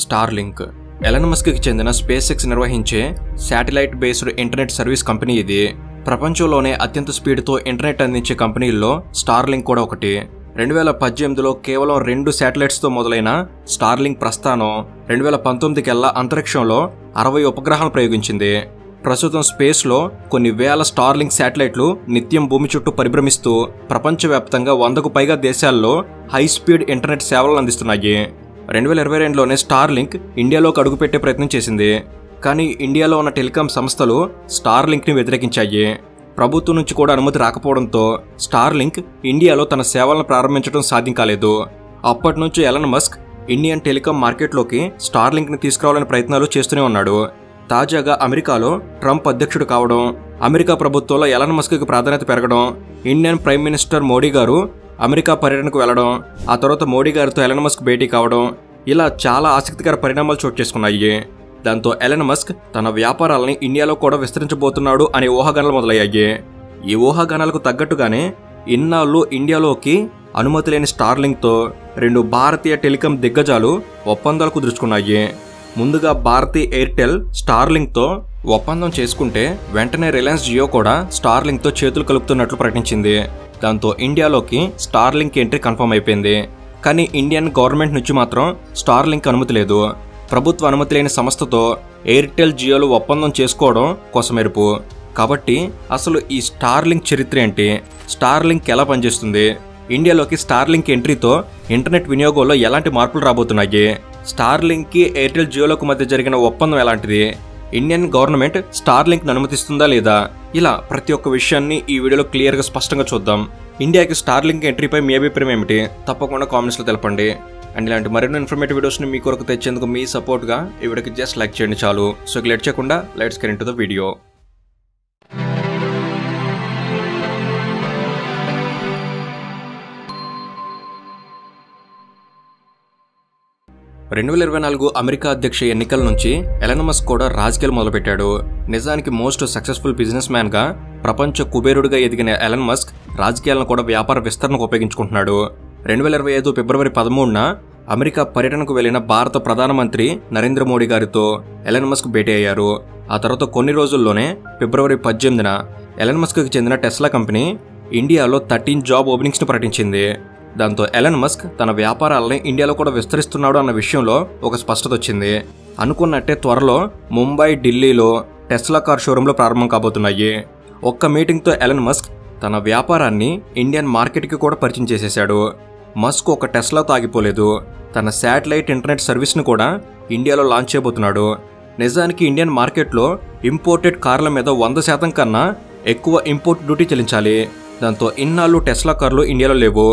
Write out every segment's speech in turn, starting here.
Starlink Elon మస్క్కి చెందిన space X నిర్వహించే satellite based internet service company ఇది. ప్రపంచంలోనే అత్యంత స్పీడ్తో ఇంటర్నెట్ అందించే కంపెనీల్లో స్టార్లింక్ కూడా ఒకటి. 2018లో కేవలం 2 శాటిలైట్స్తో మొదలైన స్టార్లింక్ ప్రస్థానం 2019 కల్లా అంతరిక్షంలో 60 ఉపగ్రహాలను ప్రయోగించింది. ప్రస్తుతం స్పేస్లో కొన్ని వేల స్టార్లింక్ శాటిలైట్లు నిత్యం భూమి చుట్టూ పరిభ్రమిస్తూ ప్రపంచవ్యాప్తంగా 100కు పైగా దేశాల్లో హై స్పీడ్ ఇంటర్నెట్ సేవలను అందిస్తున్నాయి. 2022లోనే స్టార్లింక్ ఇండియాలోకి అడుగుపెట్టే ప్రయత్నం చేసింది. కానీ ఇండియాలో ఉన్న టెలికాం సంస్థలు స్టార్లింక్ని వ్యతిరేకించాయి. ప్రభుత్వం నుంచి కూడా అనుమతి రాకపోవడంతో స్టార్లింక్ ఇండియాలో తన సేవలను ప్రారంభించడం సాధ్యం కాలేదు. అప్పటి నుంచి ఎలన్ మస్క్ ఇండియన్ టెలికాం మార్కెట్లోకి స్టార్లింక్ని తీసుకురావాలని ప్రయత్నాలు చేస్తూనే ఉన్నాడు. తాజాగా అమెరికాలో ట్రంప్ అధ్యక్షుడు కావడం, అమెరికా ప్రభుత్వంలో ఎలన్ మస్క్కి ప్రాధాన్యత పెరగడం, ఇండియన్ ప్రైమ్ మినిస్టర్ మోడీ గారు అమెరికా పర్యటనకు వెళ్లడం, ఆ తర్వాత మోడీ గారితో ఎలన్ మస్క్ భేటీ కావడం, ఇలా చాలా ఆసక్తికర పరిణామాలు చోటు చేసుకున్నాయి. దాంతో ఎలన్ మస్క్ తన వ్యాపారాలని ఇండియాలో కూడా విస్తరించబోతున్నాడు అనే ఊహాగానాలు మొదలయ్యాయి. ఈ ఊహాగానాలకు తగ్గట్టుగానే ఇన్నాళ్ళు ఇండియాలోకి అనుమతి లేని స్టార్లింక్తో 2 భారతీయ టెలికాం దిగ్గజాలు ఒప్పందాలు కుదుర్చుకున్నాయి. ముందుగా భారతీ ఎయిర్టెల్ స్టార్లింక్తో ఒప్పందం చేసుకుంటే వెంటనే రిలయన్స్ జియో కూడా స్టార్లింక్తో చేతులు కలుపుతున్నట్లు ప్రకటించింది. దాంతో ఇండియాలోకి స్టార్లింక్ ఎంట్రీ కన్ఫర్మ్ అయిపోయింది. కానీ ఇండియన్ గవర్నమెంట్ నుంచి మాత్రం స్టార్లింక్ అనుమతి లేదు. ప్రభుత్వ అనుమతి లేని సంస్థతో ఎయిర్టెల్ జియోలు ఒప్పందం చేసుకోవడం కోసమెరుపు. కాబట్టి అసలు ఈ స్టార్లింక్ చరిత్ర ఏంటి, స్టార్లింక్ ఎలా పనిచేస్తుంది, ఇండియాలోకి స్టార్లింక్ ఎంట్రీతో ఇంటర్నెట్ వినియోగంలో ఎలాంటి మార్పులు రాబోతున్నాయి, స్టార్లింక్కి ఎయిర్టెల్ జియోలకు మధ్య జరిగిన ఒప్పందం ఎలాంటిది, ఇండియన్ గవర్నమెంట్ స్టార్లింక్ను అనుమతిస్తుందా లేదా, ఇలా ప్రతి ఒక్క విషయాన్ని ఈ వీడియోలో క్లియర్గా స్పష్టంగా చూద్దాం. ఇండియాకి స్టార్లింక్ ఎంట్రీపై మీ అభిప్రాయం ఏమిటి తప్పకుండా కామెంట్స్లో తెలపండి. అండ్ ఇలాంటి మరిన్ని ఇన్ఫర్మేటివ్ వీడియోస్ని మీ కొరకు తెచ్చేందుకు మీ సపోర్ట్గా ఈ వీడియోకి జస్ట్ లైక్ చేయండి చాలు. సో లేట్ చేయకుండా let's get into the video. 2024 America అధ్యక్ష ఎన్నికల నుంచి ఎలన్ మస్క్ కూడా రాజకీయాలు మొదలుపెట్టాడు. నిజానికి మోస్ట్ సక్సెస్ఫుల్ బిజినెస్ మ్యాన్ గా ప్రపంచ కుబేరుడిగా ఎదిగిన ఎలన్ మస్క్ రాజకీయాలను కూడా వ్యాపార విస్తరణకు ఉపయోగించుకుంటున్నాడు. 2025 ఫిబ్రవరి 13న అమెరికా పర్యటనకు వెళ్లిన భారత ప్రధానమంత్రి నరేంద్ర మోడీ గారితో ఎలన్ మస్క్ భేటీ అయ్యారు. ఆ తర్వాత కొన్ని రోజుల్లోనే ఫిబ్రవరి 18న ఎలన్ మస్క్కి చెందిన టెస్లా కంపెనీ ఇండియాలో 13 జాబ్ ఓపెనింగ్స్ని ప్రకటించింది. దాంతో ఎలన్ మస్క్ తన వ్యాపారాలని ఇండియాలో కూడా విస్తరిస్తున్నాడు అన్న విషయంలో ఒక స్పష్టత వచ్చింది. అనుకున్నట్టే త్వరలో ముంబై, ఢిల్లీలో టెస్లా కార్ షోరూంలో ప్రారంభం కాబోతున్నాయి. ఒక్క మీటింగ్తో ఎలన్ మస్క్ తన వ్యాపారాన్ని ఇండియన్ మార్కెట్కి కూడా పరిచయం చేసేశాడు. మస్క్ ఒక టెస్లాతో ఆగిపోలేదు, తన శాటిలైట్ ఇంటర్నెట్ సర్వీస్ని కూడా ఇండియాలో లాంచ్ చేయబోతున్నాడు. నిజానికి ఇండియన్ మార్కెట్లో ఇంపోర్టెడ్ కార్ల మీద 100% కన్నా ఎక్కువ ఇంపోర్ట్ డ్యూటీ చెల్లించాలి. దాంతో ఇన్నాళ్ళు టెస్లా కార్లు ఇండియాలో లేవు.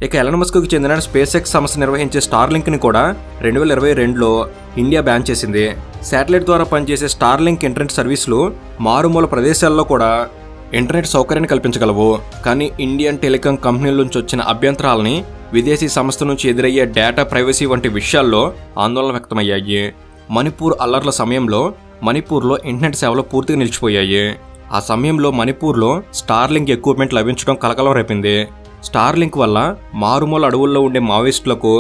ఇక ఎలన్ మస్క్కి చెందిన స్పేస్ ఎక్స్ సంస్థ నిర్వహించే స్టార్లింక్ని కూడా 2022లో ఇండియా బ్యాన్ చేసింది. శాటిలైట్ ద్వారా పనిచేసే స్టార్లింక్ ఇంటర్నెట్ సర్వీసులు మారుమూల ప్రదేశాల్లో కూడా ఇంటర్నెట్ సౌకర్యాన్ని కల్పించగలవు. కానీ ఇండియన్ టెలికాం కంపెనీల నుంచి వచ్చిన అభ్యంతరాలని, విదేశీ సంస్థ నుంచి ఎదురయ్యే డేటా ప్రైవసీ వంటి విషయాల్లో ఆందోళన వ్యక్తమయ్యాయి. మణిపూర్ అల్లర్ల సమయంలో మణిపూర్లో ఇంటర్నెట్ సేవలు పూర్తిగా నిలిచిపోయాయి. ఆ సమయంలో మణిపూర్లో స్టార్లింక్ ఎక్విప్మెంట్ లభించడం కలకలం రేపింది. స్టార్లింక్ వల్ల మారుమూల అడవుల్లో ఉండే మావోయిస్టులకు,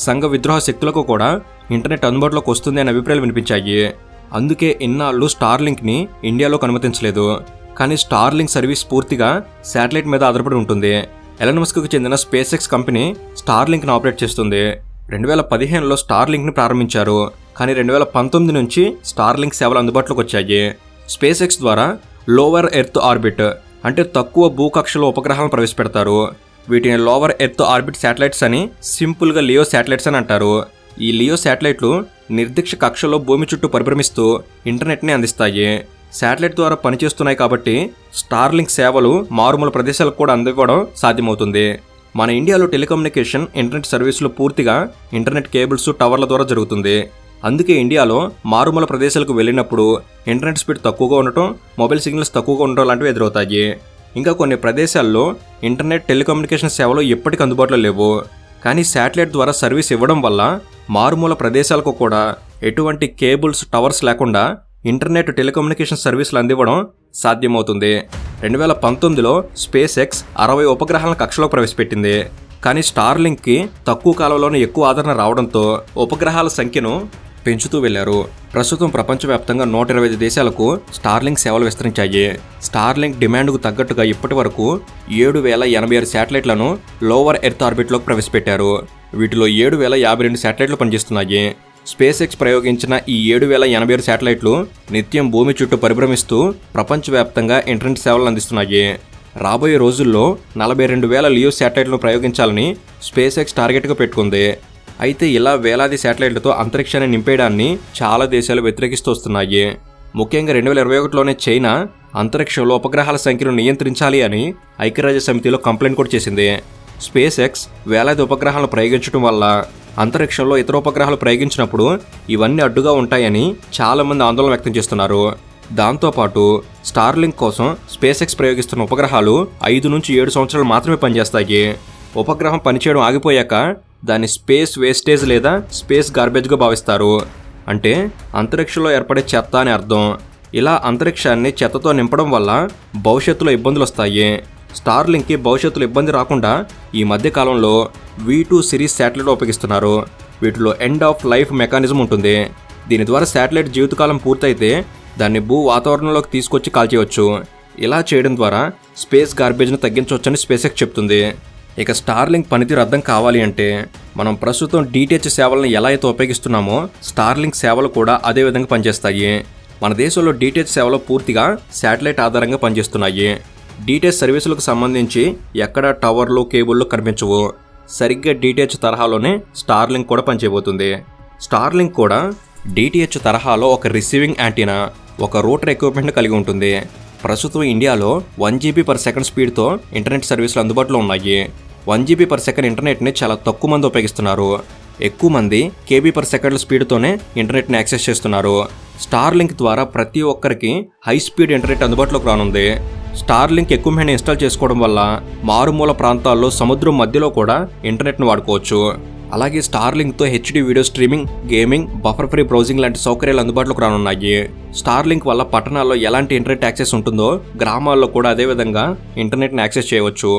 సంఘ విద్రోహ శక్తులకు కూడా ఇంటర్నెట్ అందుబాటులోకి వస్తుంది అనే అభిప్రాయాలు వినిపించాయి. అందుకే ఇన్నాళ్ళు స్టార్లింక్ని ఇండియాలోకి అనుమతించలేదు. కానీ స్టార్లింక్ సర్వీస్ పూర్తిగా శాటిలైట్ మీద ఆధారపడి ఉంటుంది. ఎలన్ మస్క్కి చెందిన స్పేస్ ఎక్స్ కంపెనీ స్టార్లింక్ని ఆపరేట్ చేస్తుంది. 2015లో స్టార్లింక్ని ప్రారంభించారు. కానీ 2019 నుంచి స్టార్లింక్ సేవలు అందుబాటులోకి వచ్చాయి. స్పేస్ ఎక్స్ ద్వారా లోవర్ ఎర్త్ ఆర్బిట్ అంటే తక్కువ భూకక్షలో ఉపగ్రహాలను ప్రవేశపెడతారు. వీటిని లోవర్ ఎర్త్ ఆర్బిట్ శాటిలైట్స్ అని, సింపుల్గా లియో శాటిలైట్స్ అని అంటారు. ఈ లియో శాటిలైట్లు నిర్దిష్ట కక్షలో భూమి చుట్టూ పరిభ్రమిస్తూ ఇంటర్నెట్ని అందిస్తాయి. శాటిలైట్ ద్వారా పనిచేస్తున్నాయి కాబట్టి స్టార్లింక్ సేవలు మారుమూల ప్రదేశాలకు కూడా అందివ్వడం సాధ్యమవుతుంది. మన ఇండియాలో టెలికమ్యూనికేషన్ ఇంటర్నెట్ సర్వీసులు పూర్తిగా ఇంటర్నెట్ కేబుల్స్, టవర్ల ద్వారా జరుగుతుంది. అందుకే ఇండియాలో మారుమూల ప్రదేశాలకు వెళ్ళినప్పుడు ఇంటర్నెట్ స్పీడ్ తక్కువగా ఉండటం, మొబైల్ సిగ్నల్స్ తక్కువగా ఉండటం లాంటివి ఎదురవుతాయి. ఇంకా కొన్ని ప్రదేశాల్లో ఇంటర్నెట్ టెలికమ్యూనికేషన్ సేవలు ఎప్పటికీ అందుబాటులో లేవు. కానీ శాటిలైట్ ద్వారా సర్వీస్ ఇవ్వడం వల్ల మారుమూల ప్రదేశాలకు కూడా ఎటువంటి కేబుల్స్, టవర్స్ లేకుండా ఇంటర్నెట్ టెలికమ్యూనికేషన్ సర్వీసులు అందివ్వడం సాధ్యమవుతుంది. 2019లో స్పేస్ ఎక్స్ 60 ఉపగ్రహాలను కక్షలో ప్రవేశపెట్టింది. కానీ స్టార్లింక్కి తక్కువ కాలంలోనే ఎక్కువ ఆదరణ రావడంతో ఉపగ్రహాల సంఖ్యను పెంచుతూ వెళ్లారు. ప్రస్తుతం ప్రపంచవ్యాప్తంగా 125 దేశాలకు స్టార్లింక్ సేవలు విస్తరించాయి. స్టార్లింక్ డిమాండ్కు తగ్గట్టుగా ఇప్పటి వరకు 7086 శాటిలైట్లను లోవర్ ఎర్త్ ఆర్బిట్లోకి ప్రవేశపెట్టారు. వీటిలో 7052 శాటిలైట్లు పనిచేస్తున్నాయి. స్పేస్ ఎక్స్ ప్రయోగించిన ఈ 7087 శాటిలైట్లు నిత్యం భూమి చుట్టూ పరిభ్రమిస్తూ ప్రపంచవ్యాప్తంగా ఇంటర్నెట్ సేవలను అందిస్తున్నాయి. రాబోయే రోజుల్లో 42,000 లియో శాటిలైట్లను ప్రయోగించాలని స్పేస్ ఎక్స్ టార్గెట్గా పెట్టుకుంది. అయితే ఇలా వేలాది శాటిలైట్లతో అంతరిక్షాన్ని నింపేయడాన్ని చాలా దేశాలు వ్యతిరేకిస్తూ వస్తున్నాయి. ముఖ్యంగా 2021లోనే చైనా అంతరిక్షంలో ఉపగ్రహాల సంఖ్యను నియంత్రించాలి అని ఐక్యరాజ్య సమితిలో కంప్లైంట్ కూడా చేసింది. స్పేస్ ఎక్స్ వేలాది ఉపగ్రహాలను ప్రయోగించడం వల్ల అంతరిక్షంలో ఇతర ఉపగ్రహాలు ప్రయోగించినప్పుడు ఇవన్నీ అడ్డుగా ఉంటాయని చాలామంది ఆందోళన వ్యక్తం చేస్తున్నారు. దాంతోపాటు స్టార్లింక్ కోసం స్పేస్ ఎక్స్ ప్రయోగిస్తున్న ఉపగ్రహాలు 5 నుంచి 7 సంవత్సరాలు మాత్రమే పనిచేస్తాయి. ఉపగ్రహం పనిచేయడం ఆగిపోయాక దాన్ని స్పేస్ వేస్టేజ్ లేదా స్పేస్ గార్బేజ్గా భావిస్తారు. అంటే అంతరిక్షంలో ఏర్పడే చెత్త అని అర్థం. ఇలా అంతరిక్షాన్ని చెత్తతో నింపడం వల్ల భవిష్యత్తులో ఇబ్బందులు వస్తాయి. స్టార్లింక్కి భవిష్యత్తులో ఇబ్బంది రాకుండా ఈ మధ్య కాలంలో V2 సిరీస్ శాటిలైట్ ఉపయోగిస్తున్నారు. వీటిలో ఎండ్ ఆఫ్ లైఫ్ మెకానిజం ఉంటుంది. దీని ద్వారా శాటిలైట్ జీవితకాలం పూర్తయితే దాన్ని భూ వాతావరణంలోకి తీసుకొచ్చి కాల్చేయవచ్చు. ఇలా చేయడం ద్వారా స్పేస్ గార్బేజ్ను తగ్గించవచ్చని స్పేస్ ఎక్స్ చెప్తుంది. ఇక స్టార్లింక్ పనితీరు అర్థం కావాలి అంటే మనం ప్రస్తుతం DTH సేవలను ఎలా అయితే ఉపయోగిస్తున్నామో స్టార్లింక్ సేవలు కూడా అదే విధంగా పనిచేస్తాయి. మన దేశంలో DTH సేవలు పూర్తిగా శాటిలైట్ ఆధారంగా పనిచేస్తున్నాయి. DTH సర్వీసులకు సంబంధించి ఎక్కడ టవర్లు కేబుల్లు కనిపించవు. సరిగ్గా DTH తరహాలోనే స్టార్లింక్ కూడా పనిచేయబోతుంది. స్టార్లింక్ కూడా DTH తరహాలో ఒక రిసీవింగ్ యాంటీనా, ఒక రూటర్ ఎక్విప్మెంట్ను కలిగి ఉంటుంది. ప్రస్తుతం ఇండియాలో 1 GB/s స్పీడ్తో ఇంటర్నెట్ సర్వీసులు అందుబాటులో ఉన్నాయి. 1 GB/s ఇంటర్నెట్ని చాలా తక్కువ మంది ఉపయోగిస్తున్నారు. ఎక్కువ మంది kbps స్పీడ్తోనే ఇంటర్నెట్ని యాక్సెస్ చేస్తున్నారు. స్టార్లింక్ ద్వారా ప్రతి ఒక్కరికి హై స్పీడ్ ఇంటర్నెట్ అందుబాటులోకి రానుంది. స్టార్లింక్ ఎక్విప్మెంట్ ఇన్స్టాల్ చేసుకోవడం వల్ల మారుమూల ప్రాంతాల్లో సముద్రం మధ్యలో కూడా ఇంటర్నెట్ను వాడుకోవచ్చు. అలాగే స్టార్లింక్తో HD video streaming, gaming, buffer free browsing లాంటి సౌకర్యాలు అందుబాటులోకి రానున్నాయి. స్టార్లింక్ వల్ల పట్టణాల్లో ఎలాంటి ఇంటర్నెట్ యాక్సెస్ ఉంటుందో గ్రామాల్లో కూడా అదేవిధంగా ఇంటర్నెట్ని యాక్సెస్ చేయవచ్చు.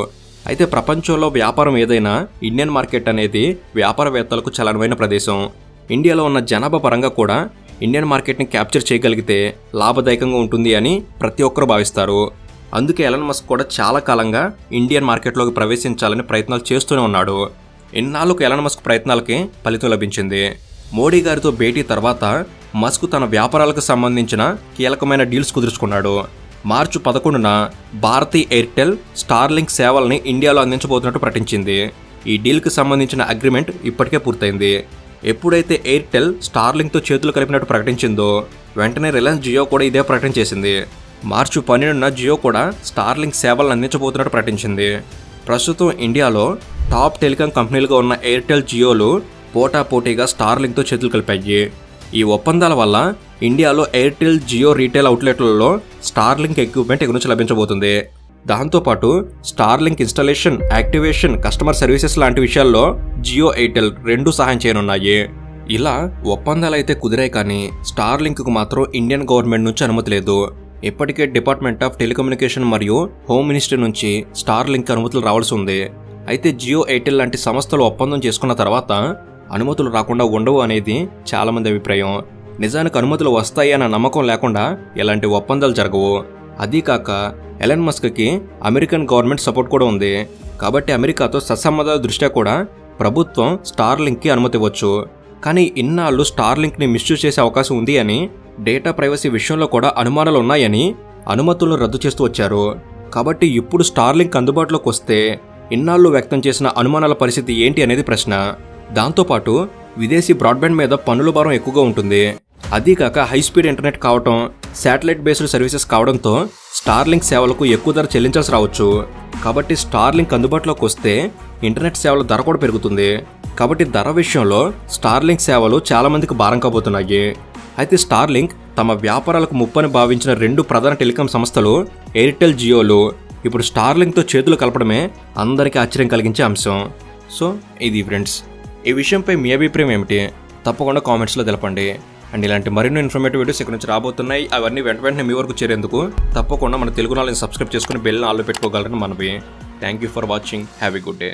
అయితే ప్రపంచంలో వ్యాపారం ఏదైనా ఇండియన్ మార్కెట్ అనేది వ్యాపారవేత్తలకు చాలా అనువైన ప్రదేశం. ఇండియాలో ఉన్న జనాభా పరంగా కూడా ఇండియన్ మార్కెట్ని క్యాప్చర్ చేయగలిగితే లాభదాయకంగా ఉంటుంది అని ప్రతి ఒక్కరూ భావిస్తారు. అందుకే ఎలన్ మస్క్ కూడా చాలా కాలంగా ఇండియన్ మార్కెట్లోకి ప్రవేశించాలని ప్రయత్నాలు చేస్తూనే ఉన్నాడు. ఇన్నాళ్ళకు ఎలన్ మస్క్ ప్రయత్నాలకి ఫలితం లభించింది. మోడీ గారితో భేటీ తర్వాత మస్క్ తన వ్యాపారాలకు సంబంధించిన కీలకమైన డీల్స్ కుదుర్చుకున్నాడు. మార్చి 11న భారతీ ఎయిర్టెల్ స్టార్లింక్ సేవల్ని ఇండియాలో అందించబోతున్నట్టు ప్రకటించింది. ఈ డీల్కి సంబంధించిన అగ్రిమెంట్ ఇప్పటికే పూర్తయింది. ఎప్పుడైతే ఎయిర్టెల్ స్టార్లింక్తో చేతులు కలిపినట్టు ప్రకటించిందో వెంటనే రిలయన్స్ జియో కూడా ఇదే ప్రకటన చేసింది. మార్చి 12న జియో కూడా స్టార్లింక్ సేవలను అందించబోతున్నట్టు ప్రకటించింది. ప్రస్తుతం ఇండియాలో టాప్ టెలికాం కంపెనీలుగా ఉన్న ఎయిర్టెల్, జియోలు పోటాపోటీగా స్టార్లింక్తో చేతులు కలిపాయి. ఈ ఒప్పందాల వల్ల ఇండియాలో ఎయిర్టెల్, జియో రీటైల్ అవుట్లెట్లలో స్టార్లింక్ ఎక్విప్మెంట్ ఇక నుంచి లభించబోతుంది. దాంతోపాటు Starlink installation, activation, customer services లాంటి విషయాల్లో జియో, ఎయిర్టెల్ రెండూ సహాయం చేయనున్నాయి. ఇలా ఒప్పందాలు అయితే కుదిరాయి, కానీ స్టార్లింక్కు మాత్రం ఇండియన్ గవర్నమెంట్ నుంచి అనుమతి లేదు. ఇప్పటికే డిపార్ట్మెంట్ ఆఫ్ టెలికమ్యూనికేషన్ మరియు హోమ్ మినిస్ట్రీ నుంచి స్టార్లింక్ అనుమతులు రావాల్సి ఉంది. అయితే జియో, ఎయిర్టెల్ లాంటి సంస్థలు ఒప్పందం చేసుకున్న తర్వాత అనుమతులు రాకుండా ఉండవు అనేది చాలామంది అభిప్రాయం. నిజానికి అనుమతులు వస్తాయి అన్న నమ్మకం లేకుండా ఎలాంటి ఒప్పందాలు జరగవు. అదీకాక ఎలన్ మస్క్కి అమెరికన్ గవర్నమెంట్ సపోర్ట్ కూడా ఉంది. కాబట్టి అమెరికాతో సత్సంబంధాల దృష్ట్యా కూడా ప్రభుత్వం స్టార్లింక్కి అనుమతి ఇవ్వచ్చు. కానీ ఇన్నాళ్ళు స్టార్లింక్ని మిస్యూజ్ చేసే అవకాశం ఉంది అని, డేటా ప్రైవసీ విషయంలో కూడా అనుమానాలు ఉన్నాయని అనుమతులను రద్దు చేస్తూ వచ్చారు. కాబట్టి ఇప్పుడు స్టార్లింక్ అందుబాటులోకి వస్తే ఇన్నాళ్ళు వ్యక్తం చేసిన అనుమానాల పరిస్థితి ఏంటి అనేది ప్రశ్న. దాంతోపాటు విదేశీ బ్రాడ్బ్యాండ్ మీద పన్నుల భారం ఎక్కువగా ఉంటుంది. అదీకాక హై స్పీడ్ ఇంటర్నెట్ కావటం, శాటిలైట్ బేస్డ్ సర్వీసెస్ కావడంతో స్టార్లింక్ సేవలకు ఎక్కువ ధర చెల్లించాల్సి రావచ్చు. కాబట్టి స్టార్లింక్ అందుబాటులోకి వస్తే ఇంటర్నెట్ సేవల ధర కూడా పెరుగుతుంది. కాబట్టి ధర విషయంలో స్టార్లింక్ సేవలు చాలా మందికి భారం కాబోతున్నాయి. అయితే స్టార్లింక్ తమ వ్యాపారాలకు ముప్పని భావించిన 2 ప్రధాన టెలికాం సంస్థలు ఎయిర్టెల్, జియోలు ఇప్పుడు స్టార్లింక్తో చేతులు కలపడమే అందరికీ ఆశ్చర్యం కలిగించే అంశం. సో ఇది ఫ్రెండ్స్, ఈ విషయంపై మీ అభిప్రాయం ఏమిటి? తప్పకుండా కామెంట్స్లో తెలపండి. అండ్ ఇలాంటి మరిన్ని ఇన్ఫర్మేటివ్ వీడియోస్ ఇక్కడ నుంచి రాబోతున్నాయి. అవన్నీ వెంటనే మీ వరకు చేరేందుకు తప్పకుండా మన తెలుగు నాలుగుని సబ్స్క్రైబ్ చేసుకుని బెల్ ఆల్లో పెట్టుకోగలరని మనవి. Thank you for watching. Have a good day.